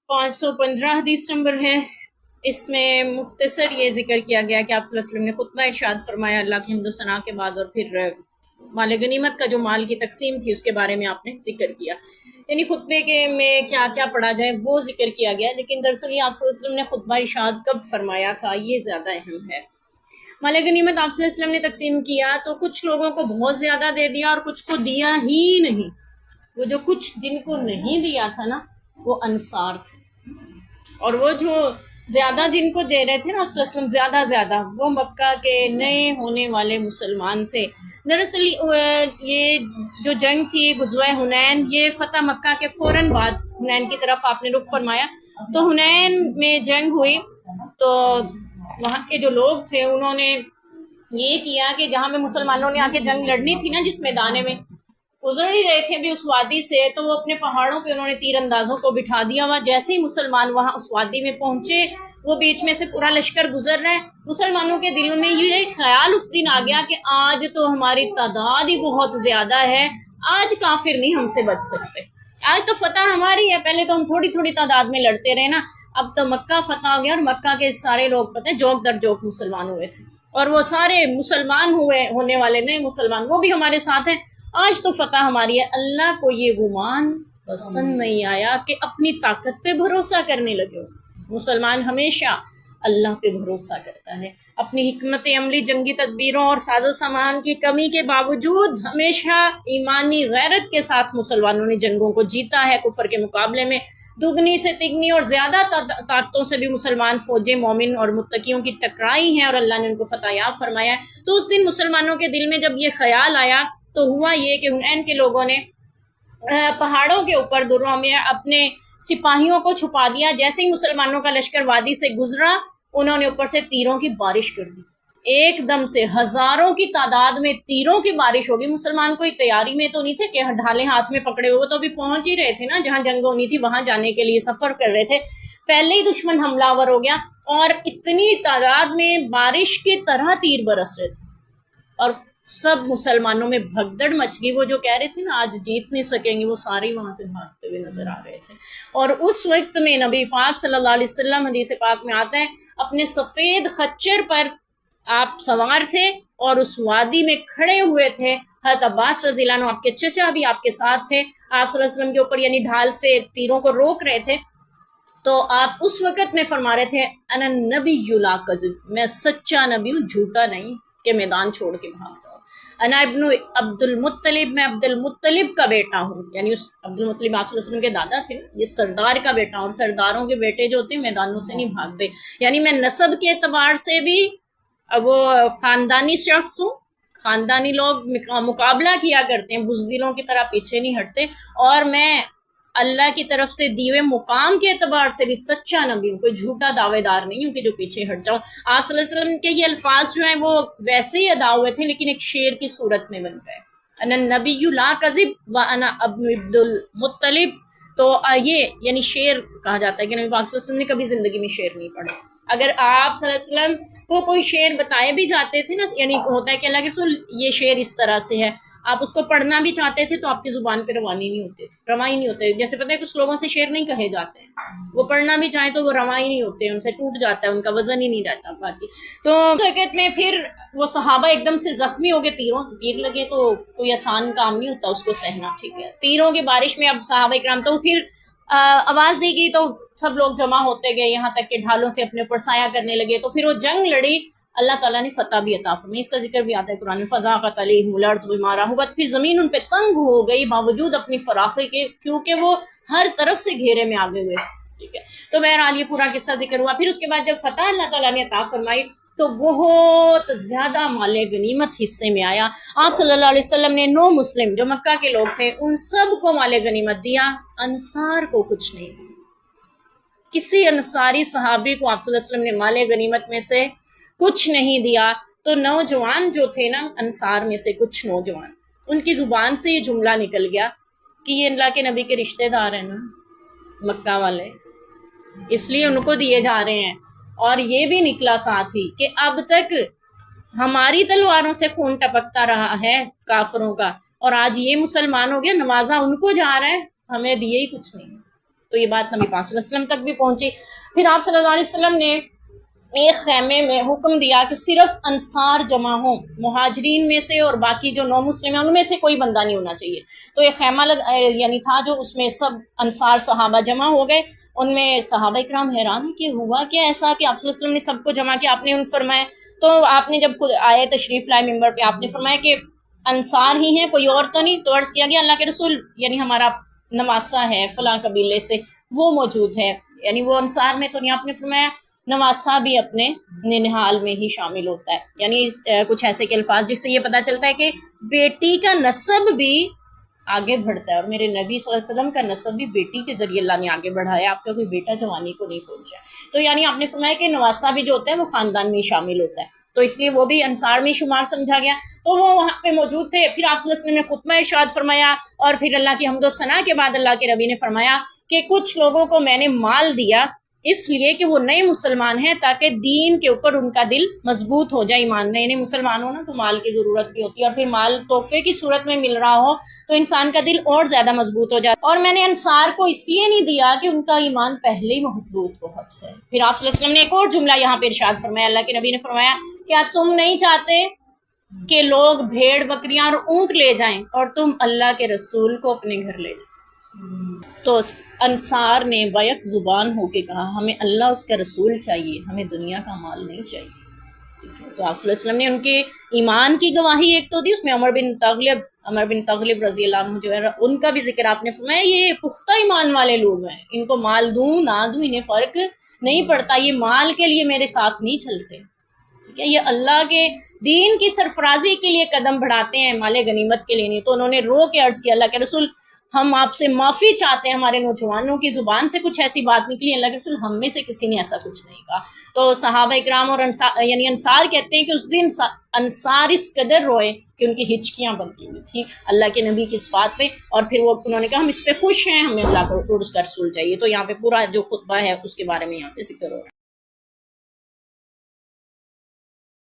515 حدیث نمبر ہے۔ اس میں مختصر یہ ذکر کیا گیا کہ آپ صلی اللہ علیہ وسلم نے خطبہ ارشاد فرمایا اللہ کی حمد و ثنا کے بعد، اور پھر مال غنیمت کا جو مال کی تقسیم تھی اس کے بارے میں آپ نے ذکر کیا، یعنی خطبے کے میں کیا کیا پڑھا جائے وہ ذکر کیا گیا، لیکن دراصل یہ آپ صلی اللہ علیہ وسلم نے خطبہ ارشاد کب فرمایا تھا یہ زیادہ اہم ہے۔ مال غنیمت آپ صلی اللہ علیہ وسلم نے تقسیم کیا تو کچھ لوگوں کو بہت زیادہ دے دیا اور کچھ کو دیا ہی نہیں۔ وہ جو کچھ جن کو نہیں دیا تھا نا وہ انصار تھے، اور وہ جو زیادہ جن کو دے رہے تھے نا صلی اللہ علیہ وسلم زیادہ وہ مکہ کے نئے ہونے والے مسلمان تھے۔ دراصل یہ جو جنگ تھی غزوہ حنین، یہ فتح مکہ کے فوراً بعد حنین کی طرف آپ نے رخ فرمایا، تو حنین میں جنگ ہوئی تو وہاں کے جو لوگ تھے انہوں نے یہ کیا کہ جہاں میں مسلمانوں نے آ کے جنگ لڑنی تھی نا، جس میدانے میں گزر ہی رہے تھے بھی اس وادی سے، تو وہ اپنے پہاڑوں پہ انہوں نے تیر اندازوں کو بٹھا دیا ہوا۔ جیسے ہی مسلمان وہاں اس وادی میں پہنچے، وہ بیچ میں سے پورا لشکر گزر رہا ہے، مسلمانوں کے دل میں یہ خیال اس دن آ گیا کہ آج تو ہماری تعداد ہی بہت زیادہ ہے، آج کافر نہیں ہم سے بچ سکتے، آج تو فتح ہماری ہے، پہلے تو ہم تھوڑی تھوڑی تعداد میں لڑتے رہے نا، اب تو مکہ فتح ہو گیا، اور مکہ کے سارے لوگ پتہ ہے جوک در جوک مسلمان ہوئے تھے، اور وہ سارے مسلمان ہونے والے نئے مسلمان وہ بھی ہمارے ساتھ ہیں، آج تو فتح ہماری ہے۔ اللہ کو یہ گمان پسند نہیں آیا کہ اپنی طاقت پہ بھروسہ کرنے لگے ہو۔ مسلمان ہمیشہ اللہ پہ بھروسہ کرتا ہے، اپنی حکمت عملی جنگی تدبیروں اور ساز و سامان کی کمی کے باوجود ہمیشہ ایمانی غیرت کے ساتھ مسلمانوں نے جنگوں کو جیتا ہے۔ کفر کے مقابلے میں دگنی سے تگنی اور زیادہ طاقتوں سے بھی مسلمان فوجیں مومن اور متقیوں کی ٹکرائی ہیں، اور اللہ نے ان کو فتح یاب فرمایا ہے۔ تو اس دن مسلمانوں کے دل میں جب یہ خیال آیا تو ہوا یہ کہ حنین کے لوگوں نے پہاڑوں کے اوپر دروں میں اپنے سپاہیوں کو چھپا دیا۔ جیسے ہی مسلمانوں کا لشکر وادی سے گزرا، انہوں نے اوپر سے تیروں کی بارش کر دی، ایک دم سے ہزاروں کی تعداد میں تیروں کی بارش ہوگی۔ مسلمان کوئی تیاری میں تو نہیں تھے کہ ڈھالیں ہاتھ میں پکڑے ہوئے، تو ابھی پہنچ ہی رہے تھے نا جہاں جنگ ہونی تھی، وہاں جانے کے لیے سفر کر رہے تھے، پہلے ہی دشمن حملہ آور ہو گیا، اور اتنی تعداد میں بارش کی طرح تیر برس رہے تھے، اور سب مسلمانوں میں بھگدڑ مچ گئی۔ وہ جو کہہ رہے تھے نا آج جیت نہیں سکیں گے، وہ سارے وہاں سے بھاگتے ہوئے نظر آ رہے تھے، اور اس وقت میں نبی پاک صلی اللہ علیہ وسلم حدیث پاک میں آتا ہے اپنے سفید خچر پر آپ سوار تھے اور اس وادی میں کھڑے ہوئے تھے۔ حضرت عباس رضی اللہ عنہ آپ کے چچا بھی آپ کے ساتھ تھے، آپ صلی اللہ علیہ وسلم کے اوپر یعنی ڈھال سے تیروں کو روک رہے تھے، تو آپ اس وقت میں فرما رہے تھے انا نبی لا کذب، میں سچا نبی ہوں، جھوٹا نہیں کہ میدان چھوڑ کے بھاگ جاؤ۔ انا ابن عبد المطلب، میں عبد المطلب کا بیٹا ہوں، یعنی اس عبد المطلب آپ صلی اللہ علیہ وسلم کے دادا تھے، یہ سردار کا بیٹا ہوں، اور سرداروں کے بیٹے جو ہوتے ہیں میدانوں سے نہیں بھاگتے، یعنی میں نسب کے اعتبار سے بھی وہ خاندانی شخص ہوں، خاندانی لوگ مقابلہ کیا کرتے ہیں، بزدلوں کی طرح پیچھے نہیں ہٹتے، اور میں اللہ کی طرف سے دیوے مقام کے اعتبار سے بھی سچا نبی ہوں، کوئی جھوٹا دعوے دار نہیں ہوں کہ جو پیچھے ہٹ جاؤں۔ آپ صلی اللہ علیہ وسلم کے یہ الفاظ جو ہیں وہ ویسے ہی ادا ہوئے تھے، لیکن ایک شعر کی صورت میں بن گئے، انا نبی لا کذب وانا ابن عبد المطلب، تو یہ یعنی شعر کہا جاتا ہے کہ نبی پاک صلی اللہ علیہ وسلم نے کبھی زندگی میں شعر نہیں پڑھا۔ اگر آپ صلی اللہ علیہ وسلم کو کوئی شعر بتائے بھی جاتے تھے نا، یعنی ہوتا ہے کہ اللہ کے رسول یہ شعر اس طرح سے ہے، آپ اس کو پڑھنا بھی چاہتے تھے تو آپ کی زبان پہ روائی نہیں ہوتے، جیسے پتہ ہے کچھ لوگوں سے شعر نہیں کہے جاتے ہیں، وہ پڑھنا بھی چاہیں تو وہ روائی نہیں ہوتے، ان سے ٹوٹ جاتا ہے، ان کا وزن ہی نہیں رہتا باقی۔ تو حقیقت میں پھر وہ صحابہ ایک دم سے زخمی ہو گئے، تیر لگے تو کوئی آسان کام نہیں ہوتا اس کو سہنا، ٹھیک ہے، تیروں کی بارش میں اب صحابہ کرام تو پھر آواز دی گئی تو سب لوگ جمع ہوتے گئے، یہاں تک کہ ڈھالوں سے اپنے اوپر سایہ کرنے لگے، تو پھر وہ جنگ لڑی، اللہ تعالیٰ نے فتح بھی عطا فرمائی، اس کا ذکر بھی آتا ہے قرآن میں، فضاقت علیہم الارض بما رحبت، پھر زمین ان پہ تنگ ہو گئی باوجود اپنی فراخی کے، کیونکہ وہ ہر طرف سے گھیرے میں آگے ہوئے تھے، ٹھیک ہے۔ تو بہرحال یہ پورا قصہ ذکر ہوا۔ پھر اس کے بعد جب فتح اللہ تعالیٰ نے عطا فرمائی تو بہت زیادہ مال غنیمت حصے میں آیا۔ آپ صلی اللہ علیہ وسلم نے 9 مسلم جو مکہ کے لوگ تھے ان سب کو مال غنیمت دیا، انصار کو کچھ نہیں دیا، کسی انصاری صحابی کو آپ صلی اللہ علیہ وسلم نے مال غنیمت میں سے کچھ نہیں دیا۔ تو نوجوان جو تھے نا انصار میں سے کچھ نوجوان، ان کی زبان سے یہ جملہ نکل گیا کہ یہ اللہ کے نبی کے رشتہ دار ہیں نا مکہ والے، اس لیے ان کو دیے جا رہے ہیں، اور یہ بھی نکلا ساتھ ہی کہ اب تک ہماری تلواروں سے خون ٹپکتا رہا ہے کافروں کا، اور آج یہ مسلمان ہو گیا، نوازا ان کو جا رہا ہے، ہمیں دیے ہی کچھ نہیں۔ تو یہ بات نبی پاک صلی اللہ علیہ وسلم تک بھی پہنچی. پھر آپ صلی اللہ علیہ وسلم نے ایک خیمے میں حکم دیا کہ صرف انصار جمع ہوں، مہاجرین میں سے اور باقی جو نو مسلم ہیں ان میں سے کوئی بندہ نہیں ہونا چاہیے. تو ایک خیمہ یعنی تھا جو اس میں سب انصار صحابہ جمع ہو گئے. ان میں صحابہ اکرام حیران ہیں کہ ہوا کیا ایسا کہ آپ صلی اللہ علیہ وسلم نے سب کو جمع کیا. آپ نے ان فرمایا، تو آپ نے جب خود آئے تشریف لائے ممبر پہ، آپ نے فرمایا کہ انصار ہی ہیں، کوئی اور تو نہیں. تو عرض کیا گیا اللہ کے رسول یعنی ہمارا نواسہ ہے فلاں قبیلے سے، وہ موجود ہے، یعنی وہ انصار میں تو نہیں. آپ نے فرمایا نواسہ بھی اپنے ننہال میں ہی شامل ہوتا ہے. یعنی کچھ ایسے کے الفاظ جس سے یہ پتہ چلتا ہے کہ بیٹی کا نسب بھی آگے بڑھتا ہے، اور میرے نبی صلی اللہ علیہ وسلم کا نسب بھی بیٹی کے ذریعے اللہ نے آگے بڑھایا. آپ کا کوئی بیٹا جوانی کو نہیں پہنچا. تو یعنی آپ نے فرمایا کہ نواسہ بھی جو ہوتا ہے وہ خاندان میں ہی شامل ہوتا ہے، تو اس لیے وہ بھی انصار میں شمار سمجھا گیا. تو وہ وہاں پہ موجود تھے. پھر آپ صلی اللہ علیہ وسلم نے خطبہ ارشاد فرمایا، اور پھر اللہ کی حمد و ثنا کے بعد اللہ کے نبی نے فرمایا کہ کچھ لوگوں کو میں نے مال دیا اس لیے کہ وہ نئے مسلمان ہیں تاکہ دین کے اوپر ان کا دل مضبوط ہو جائے. ایمان نئے مسلمان ہو نا تو مال کی ضرورت بھی ہوتی ہے، اور پھر مال تحفے کی صورت میں مل رہا ہو تو انسان کا دل اور زیادہ مضبوط ہو جاتا ہے. اور میں نے انصار کو اس لیے نہیں دیا کہ ان کا ایمان پہلے ہی مضبوط بہت ہے. پھر آپ صلی اللہ علیہ وسلم نے ایک اور جملہ یہاں پہ ارشاد فرمایا. اللہ کے نبی نے فرمایا کیا تم نہیں چاہتے کہ لوگ بھیڑ بکریاں اور اونٹ لے جائیں اور تم اللہ کے رسول کو اپنے گھر لے جائیں؟ تو انصار نے بیک زبان ہو کے کہا ہمیں اللہ اس کا رسول چاہیے، ہمیں دنیا کا مال نہیں چاہیے. تو آپ صلی اللہ علیہ وسلم نے ان کے ایمان کی گواہی ایک تو دی، اس میں عمر بن تغلب رضی اللہ عنہ جو ہے ان کا بھی ذکر آپ نے فرمایا یہ پختہ ایمان والے لوگ ہیں، ان کو مال دوں نہ دوں انہیں فرق نہیں پڑتا، یہ مال کے لیے میرے ساتھ نہیں چلتے. ٹھیک ہے، یہ اللہ کے دین کی سرفرازی کے لیے قدم بڑھاتے ہیں، مال غنیمت کے لیے نہیں. تو انہوں نے رو کے عرض کیا اللہ کے رسول ہم آپ سے معافی چاہتے ہیں، ہمارے نوجوانوں کی زبان سے کچھ ایسی بات نکلی، اللہ کے رسول ہم میں سے کسی نے ایسا کچھ نہیں کہا. تو صحابہ اکرام اور یعنی انصار کہتے ہیں کہ اس دن انصار اس قدر روئے کہ ان کی ہچکیاں بنتی ہوئی تھی اللہ کے نبی کی اس بات پہ. اور پھر وہ انہوں نے کہا ہم اس پہ خوش ہیں، ہمیں اللہ کو اور اس کا رسول چاہیے. تو یہاں پہ پورا جو خطبہ ہے اس کے بارے میں یہاں پہ ذکر ہو رہا ہے.